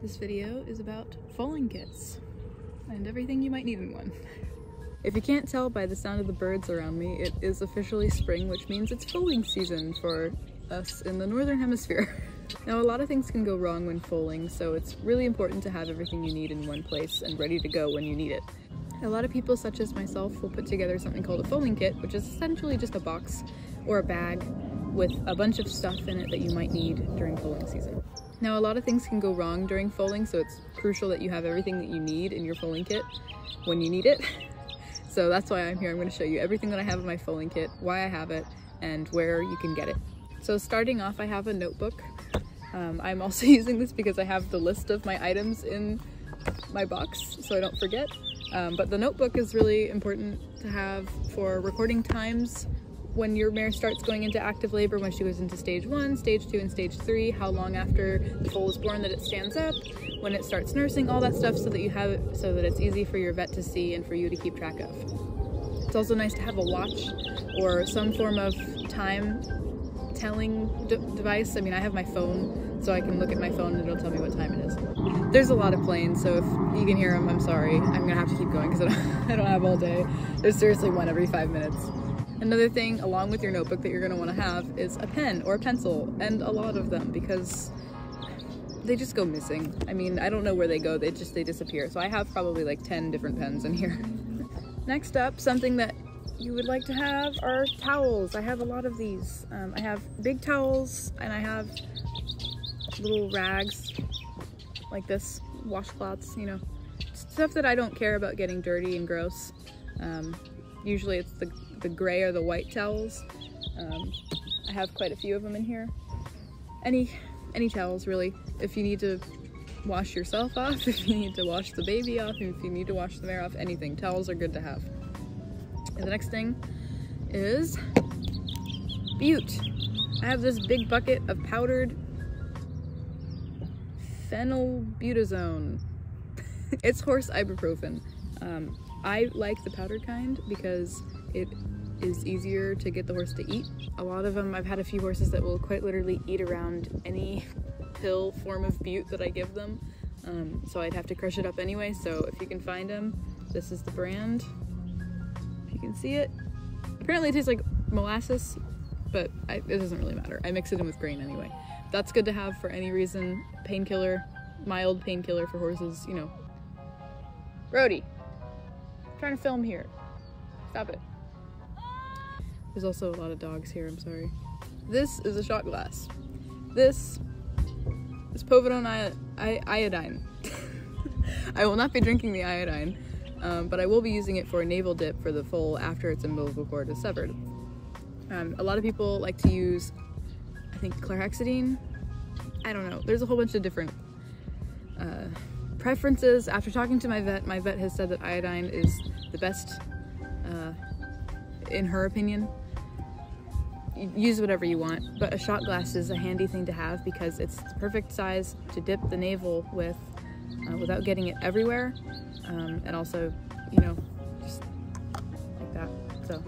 This video is about foaling kits and everything you might need in one. If you can't tell by the sound of the birds around me, it is officially spring, which means it's foaling season for us in the northern hemisphere. Now, a lot of things can go wrong when foaling, so it's really important to have everything you need in one place and ready to go when you need it. A lot of people, such as myself, will put together something called a foaling kit, which is essentially just a box or a bag with a bunch of stuff in it that you might need during foaling season. Now, a lot of things can go wrong during foaling, so it's crucial that you have everything that you need in your foaling kit when you need it. So that's why I'm here. I'm going to show you everything that I have in my foaling kit, why I have it, and where you can get it. So starting off, I have a notebook. I'm also using this because I have the list of my items in my box, so I don't forget. But the notebook is really important to have for recording times when your mare starts going into active labor, when she goes into stage 1, stage 2, and stage 3, how long after the foal is born that it stands up, when it starts nursing, all that stuff, so that you have it so that it's easy for your vet to see and for you to keep track of. It's also nice to have a watch or some form of time telling device. I mean, I have my phone, so I can look at my phone and it'll tell me what time it is. There's a lot of planes, so if you can hear them, I'm sorry. I'm gonna have to keep going because I don't have all day. There's seriously one every 5 minutes. Another thing along with your notebook that you're gonna wanna have is a pen or a pencil, and a lot of them, because they just go missing. I mean, I don't know where they go, they disappear. So I have probably like 10 different pens in here. Next up, something that you would like to have are towels. I have a lot of these. I have big towels and I have little rags like this, washcloths, you know, stuff that I don't care about getting dirty and gross. Usually it's the gray or the white towels. I have quite a few of them in here. Any towels really. If you need to wash yourself off, if you need to wash the baby off, if you need to wash the mare off, anything. Towels are good to have. And the next thing is bute. I have this big bucket of powdered phenylbutazone. It's horse ibuprofen. I like the powdered kind because it is easier to get the horse to eat. A lot of them, I've had a few horses that will quite literally eat around any pill form of bute that I give them. So I'd have to crush it up anyway. So if you can find them, this is the brand. If you can see it. Apparently it tastes like molasses, but it doesn't really matter. I mix it in with grain anyway. That's good to have for any reason. Painkiller, mild painkiller for horses, you know. Brody, I'm trying to film here. Stop it. There's also a lot of dogs here, I'm sorry. This is a shot glass. This is povidone iodine. I will not be drinking the iodine, but I will be using it for a navel dip for the foal after its umbilical cord is severed. A lot of people like to use, I think, chlorhexidine. I don't know. There's a whole bunch of different preferences. After talking to my vet has said that iodine is the best in her opinion. Use whatever you want, but a shot glass is a handy thing to have because it's the perfect size to dip the navel with without getting it everywhere, and also, you know, just like that. So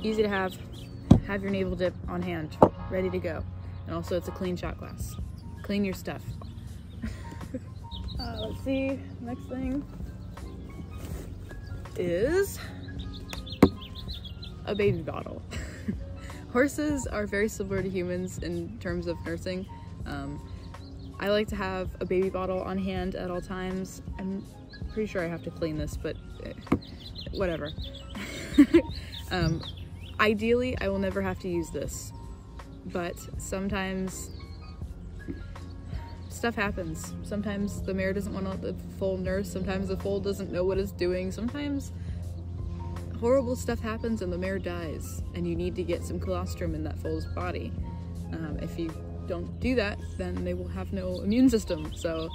easy to have your navel dip on hand, ready to go. And also it's a clean shot glass. Clean your stuff. Let's see, next thing is a baby bottle. Horses are very similar to humans in terms of nursing. I like to have a baby bottle on hand at all times. I'm pretty sure I have to clean this, but whatever. Ideally, I will never have to use this, but sometimes stuff happens. Sometimes the mare doesn't want to let the foal nurse. Sometimes the foal doesn't know what it's doing. Sometimes horrible stuff happens and the mare dies, and you need to get some colostrum in that foal's body. If you don't do that, then they will have no immune system. So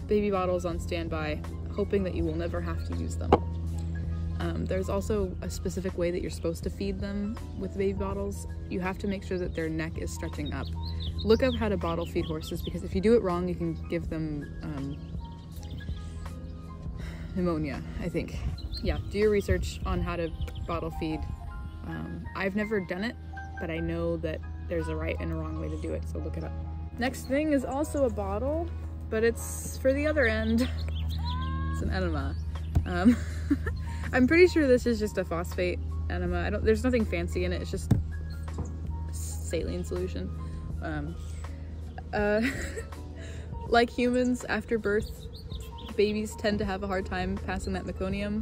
baby bottles on standby, hoping that you will never have to use them. There's also a specific way that you're supposed to feed them with baby bottles. You have to make sure that their neck is stretching up. Look up how to bottle feed horses, because if you do it wrong, you can give them pneumonia, I think. Yeah, do your research on how to bottle feed. I've never done it, but I know that there's a right and a wrong way to do it, so look it up. Next thing is also a bottle. but it's for the other end. It's an enema. I'm pretty sure this is just a phosphate enema. There's nothing fancy in it, it's just saline solution. Like humans, after birth, babies tend to have a hard time passing that meconium.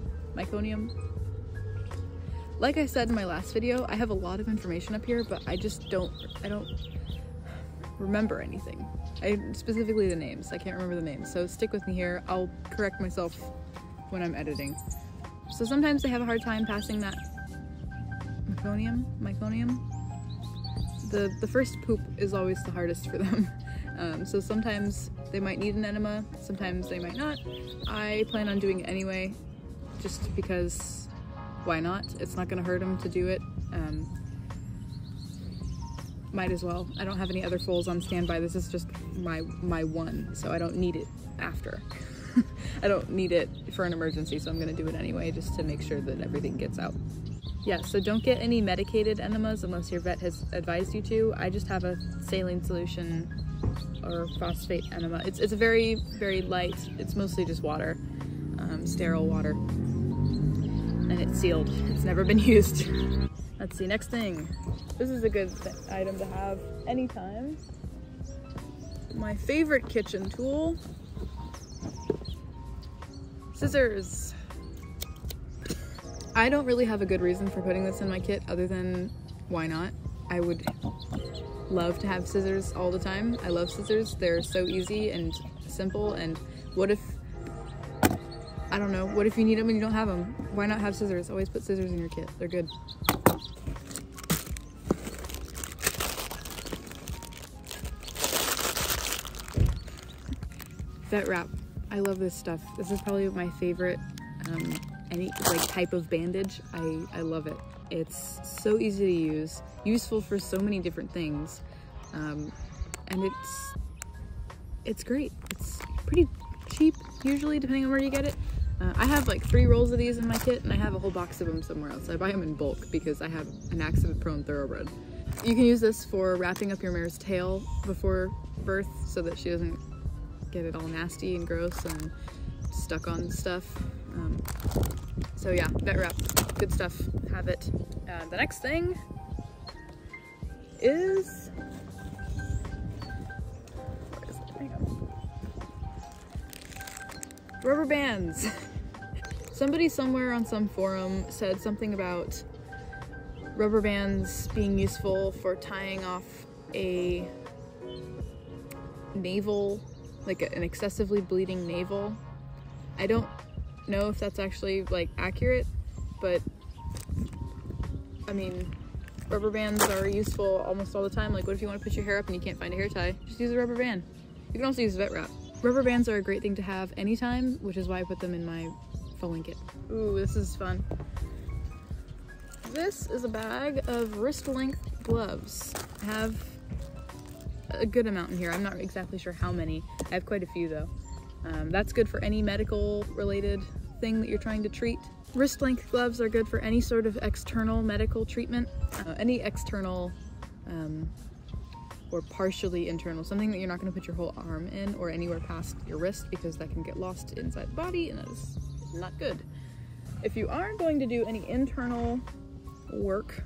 Like I said in my last video, I have a lot of information up here, but I don't remember anything. Specifically the names. I can't remember the names, so stick with me here. I'll correct myself when I'm editing. So sometimes they have a hard time passing that meconium. The first poop is always the hardest for them. So sometimes they might need an enema, sometimes they might not. I plan on doing it anyway, just because why not? It's not gonna hurt them to do it. Might as well. I don't have any other foals on standby. This is just my one, so I don't need it after. I don't need it for an emergency, so I'm gonna do it anyway, just to make sure that everything gets out. Yeah, so don't get any medicated enemas unless your vet has advised you to. I just have a saline solution or phosphate enema. It's a very, very light, it's mostly just water, sterile water. And it's sealed. It's never been used. Let's see, next thing. This is a good item to have anytime. My favorite kitchen tool. Scissors. I don't really have a good reason for putting this in my kit other than why not? I would love to have scissors all the time. I love scissors. They're so easy and simple, and what if, I don't know, what if you need them and you don't have them? Why not have scissors? Always put scissors in your kit. They're good. Vet wrap. I love this stuff. This is probably my favorite any type of bandage. I love it. It's so easy to use, useful for so many different things, and it's great. It's pretty cheap usually, depending on where you get it. I have like 3 rolls of these in my kit, and I have a whole box of them somewhere else. I buy them in bulk because I have an accident-prone thoroughbred. You can use this for wrapping up your mare's tail before birth so that she doesn't get it all nasty and gross and stuck on stuff. So yeah, vet wrap, good stuff, have it. The next thing is, where is it? Hang on. Rubber bands. Somebody somewhere on some forum said something about rubber bands being useful for tying off a navel, like an excessively bleeding navel. I don't know if that's actually like accurate, but I mean, rubber bands are useful almost all the time. Like, what if you want to put your hair up and you can't find a hair tie? Just use a rubber band. You can also use vet wrap. Rubber bands are a great thing to have anytime, which is why I put them in my foaling kit. Ooh, this is fun. This is a bag of wrist length gloves. I have a good amount in here. I'm not exactly sure how many. I have quite a few though. That's good for any medical related thing that you're trying to treat. Wrist length gloves are good for any sort of external medical treatment. Any external or partially internal, something that you're not going to put your whole arm in or anywhere past your wrist, because that can get lost inside the body and that is not good. If you aren't going to do any internal work,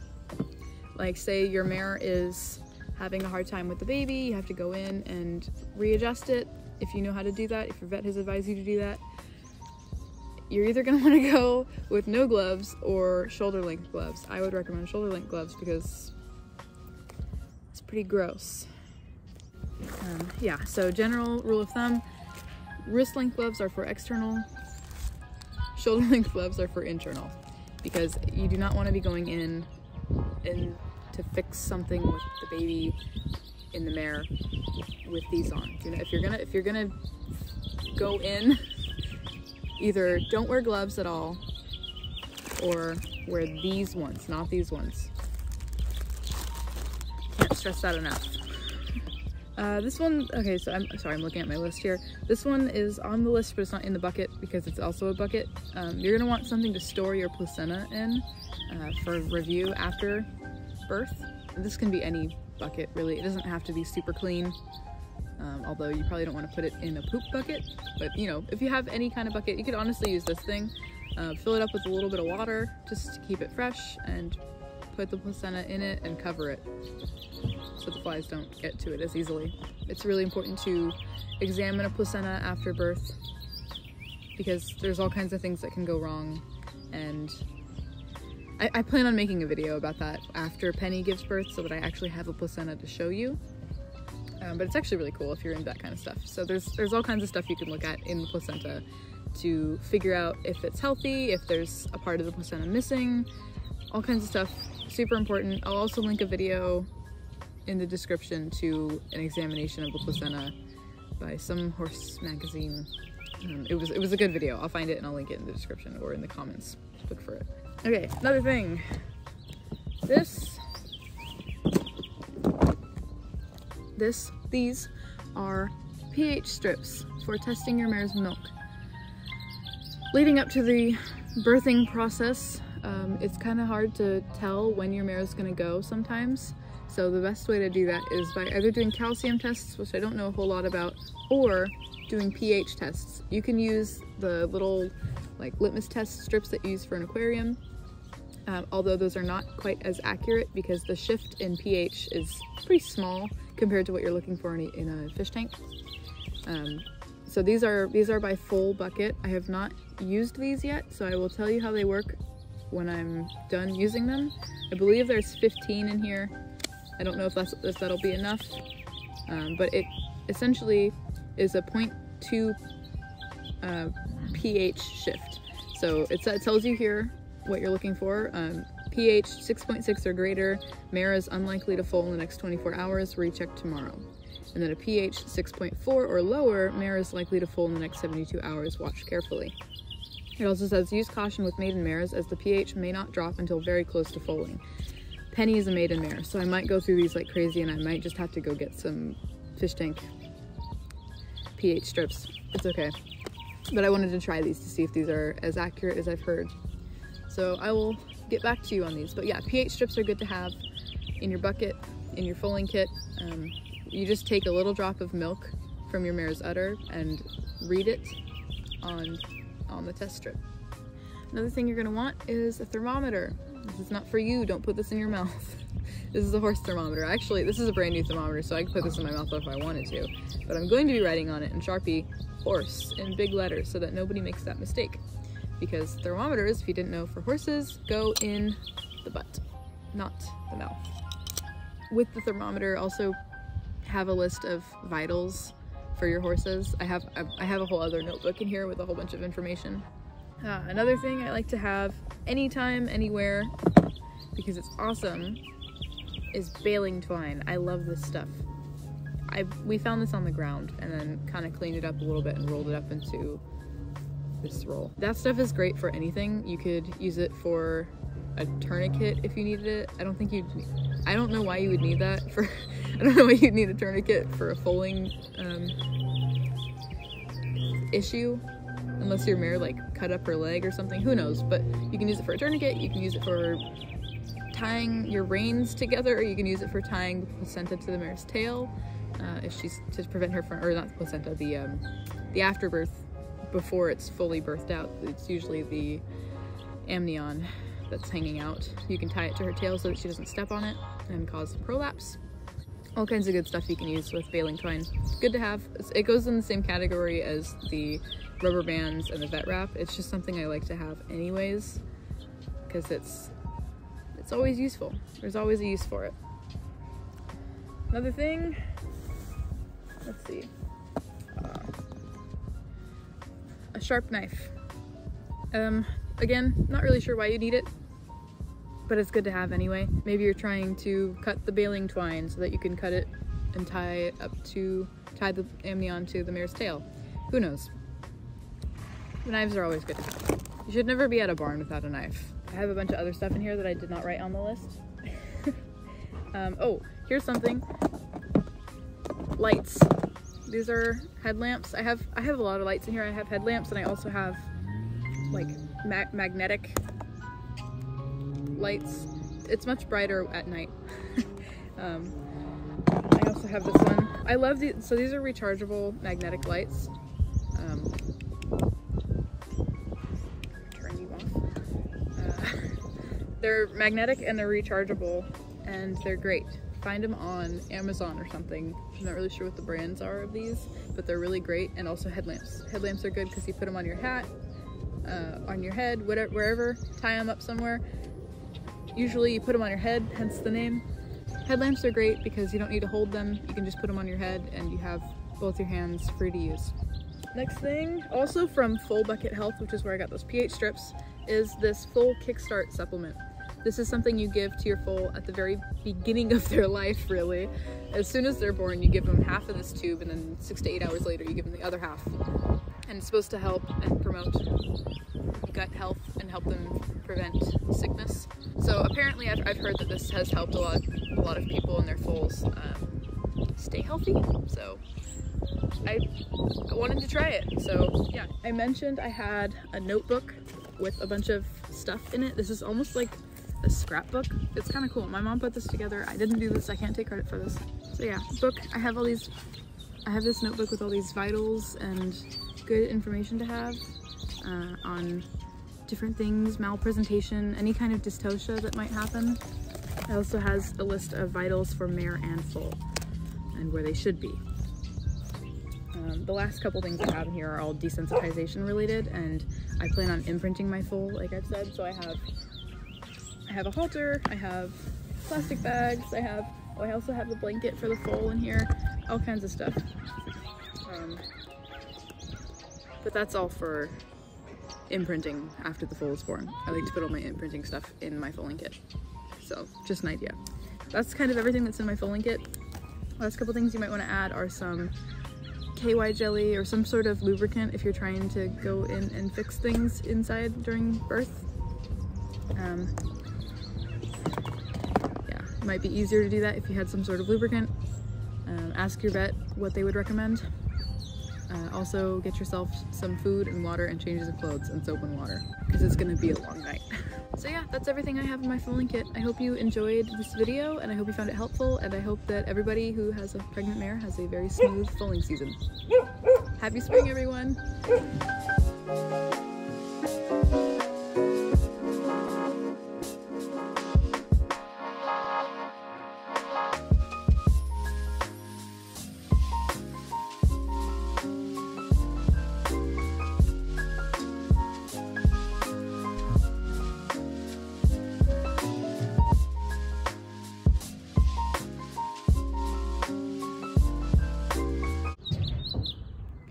like say your mare is having a hard time with the baby, you have to go in and readjust it. If you know how to do that, if your vet has advised you to do that, you're either going to want to go with no gloves or shoulder length gloves. I would recommend shoulder length gloves because it's pretty gross. Yeah, so general rule of thumb, wrist length gloves are for external, shoulder length gloves are for internal, because you do not want to be going in to fix something with the baby in the mare with these on. You know, if you're gonna go in, either don't wear gloves at all or wear these ones, not these ones. Can't stress that enough. This one, okay, so I'm looking at my list here. This one is on the list, but it's not in the bucket because it's also a bucket. You're gonna want something to store your placenta in for review after birth. This can be any bucket, really. It doesn't have to be super clean. although you probably don't want to put it in a poop bucket, but you know, if you have any kind of bucket, you could honestly use this thing. Fill it up with a little bit of water just to keep it fresh, and put the placenta in it and cover it so the flies don't get to it as easily. It's really important to examine a placenta after birth because there's all kinds of things that can go wrong, and I plan on making a video about that after Penny gives birth so that I actually have a placenta to show you. But it's actually really cool if you're into that kind of stuff. So there's all kinds of stuff you can look at in the placenta to figure out if it's healthy, if there's a part of the placenta missing, all kinds of stuff. Super important. I'll also link a video in the description to an examination of the placenta by some horse magazine. It was a good video. I'll find it and I'll link it in the description or in the comments. Look for it. Okay, another thing. These are pH strips for testing your mare's milk. Leading up to the birthing process, it's kind of hard to tell when your mare is going to go sometimes. So the best way to do that is by either doing calcium tests, which I don't know a whole lot about, or doing pH tests. You can use the little like litmus test strips that you use for an aquarium, although those are not quite as accurate because the shift in pH is pretty small compared to what you're looking for in a fish tank. So these are by full bucket. I have not used these yet, so I will tell you how they work when I'm done using them. I believe there's 15 in here. I don't know if that'll be enough, but it essentially is a 0.2 pH shift. So it tells you here what you're looking for. pH 6.6 or greater, mare is unlikely to foal in the next 24 hours, recheck tomorrow. And then a pH 6.4 or lower, mare is likely to foal in the next 72 hours, watch carefully. It also says use caution with maiden mares as the pH may not drop until very close to foaling. Penny is a maiden mare, so I might go through these like crazy and I might just have to go get some fish tank pH strips. It's okay. But I wanted to try these to see if these are as accurate as I've heard. So I will get back to you on these. But yeah, pH strips are good to have in your bucket, in your foaling kit. You just take a little drop of milk from your mare's udder and read it on the test strip. Another thing you're going to want is a thermometer. This is not for you, don't put this in your mouth. This is a horse thermometer. Actually, this is a brand new thermometer, so I could put this in my mouth if I wanted to. But I'm going to be writing on it in Sharpie, horse, in big letters so that nobody makes that mistake. Because thermometers, if you didn't know, for horses, go in the butt, not the mouth. With the thermometer, also have a list of vitals for your horses. I have a whole other notebook in here with a whole bunch of information. Another thing I like to have anytime, anywhere, because it's awesome, is baling twine. I love this stuff. We found this on the ground and then kind of cleaned it up a little bit and rolled it up into this roll. That stuff is great for anything. You could use it for a tourniquet if you needed it. I don't know why you would need that for, I don't know why you'd need a tourniquet for a foaling issue, unless your mare like cut up her leg or something, who knows, but you can use it for a tourniquet, you can use it for tying your reins together, or you can use it for tying the placenta to the mare's tail, if she's, to prevent her from, or not the placenta, the afterbirth before it's fully birthed out. It's usually the amnion that's hanging out. You can tie it to her tail so that she doesn't step on it and cause prolapse. All kinds of good stuff you can use with baling twine. Good to have. It goes in the same category as the rubber bands and the vet wrap. It's just something I like to have anyways, because it's always useful. There's always a use for it. Another thing, let's see, a sharp knife. Again, not really sure why you need it, but it's good to have anyway. Maybe you're trying to cut the baling twine so that you can cut it and tie the amnion to the mare's tail. Who knows? Knives are always good to have. You should never be at a barn without a knife. I have a bunch of other stuff in here that I did not write on the list. Oh, here's something. Lights. These are headlamps. I have a lot of lights in here. I have headlamps and I also have like magnetic lights. It's much brighter at night. I also have this one. I love these. So these are rechargeable magnetic lights. Turn you off. They're magnetic and they're rechargeable, and they're great. Find them on Amazon or something. I'm not really sure what the brands are of these, but they're really great. And also headlamps. Headlamps are good because you put them on your hat, on your head, whatever, wherever. Tie them up somewhere. Usually you put them on your head, hence the name. Headlamps are great because you don't need to hold them. You can just put them on your head and you have both your hands free to use. Next thing, also from Full Bucket Health, which is where I got those pH strips, is this full kickstart supplement. This is something you give to your foal at the very beginning of their life, really. As soon as they're born, you give them half of this tube, and then 6 to 8 hours later, you give them the other half. And it's supposed to help and promote gut health and help them prevent sickness. So apparently, I've heard that this has helped a lot of people and their foals stay healthy. So I wanted to try it. So yeah, I mentioned I had a notebook with a bunch of stuff in it. This is almost like a scrapbook. It's kind of cool. My mom put this together. I didn't do this. I can't take credit for this. So yeah, book. I have this notebook with all these vitals and good information to have on different things, malpresentation, any kind of dystocia that might happen. It also has a list of vitals for mare and foal and where they should be. The last couple things I have in here are all desensitization related, and I plan on imprinting my foal, like I've said. So I have a halter, I have plastic bags, I also have the blanket for the foal in here, all kinds of stuff. But that's all for imprinting after the foal is born. I like to put all my imprinting stuff in my foaling kit. So just an idea. That's kind of everything that's in my foaling kit. Last couple things you might want to add are some KY jelly or some sort of lubricant if you're trying to go in and fix things inside during birth. Yeah, it might be easier to do that if you had some sort of lubricant. Ask your vet what they would recommend. Also get yourself some food and water and changes of clothes and soap and water, because it's going to be a long night. So yeah, that's everything I have in my foaling kit. I hope you enjoyed this video, and I hope you found it helpful, and I hope that everybody who has a pregnant mare has a very smooth foaling season. Happy spring, everyone!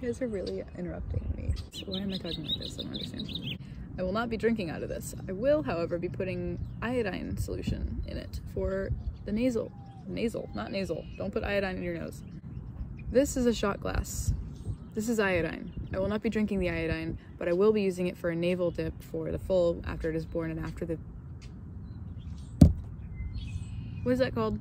You guys are really interrupting me. So why am I talking like this? I don't understand. I will not be drinking out of this. I will, however, be putting iodine solution in it for the nasal. Nasal, not nasal. Don't put iodine in your nose. This is a shot glass. This is iodine. I will not be drinking the iodine, but I will be using it for a navel dip for the foal after it is born and after the... What is that called?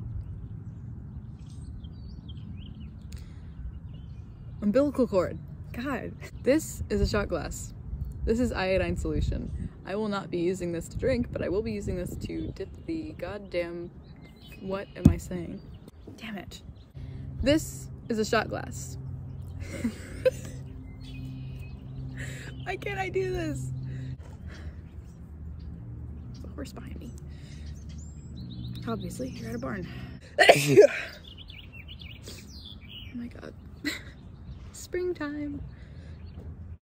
Umbilical cord. God. This is a shot glass. This is iodine solution. I will not be using this to drink, but I will be using this to dip the goddamn... What am I saying? Damn it. This is a shot glass. Why can't I do this? There's a horse behind me. Obviously, you're at a barn. Oh my god. Springtime.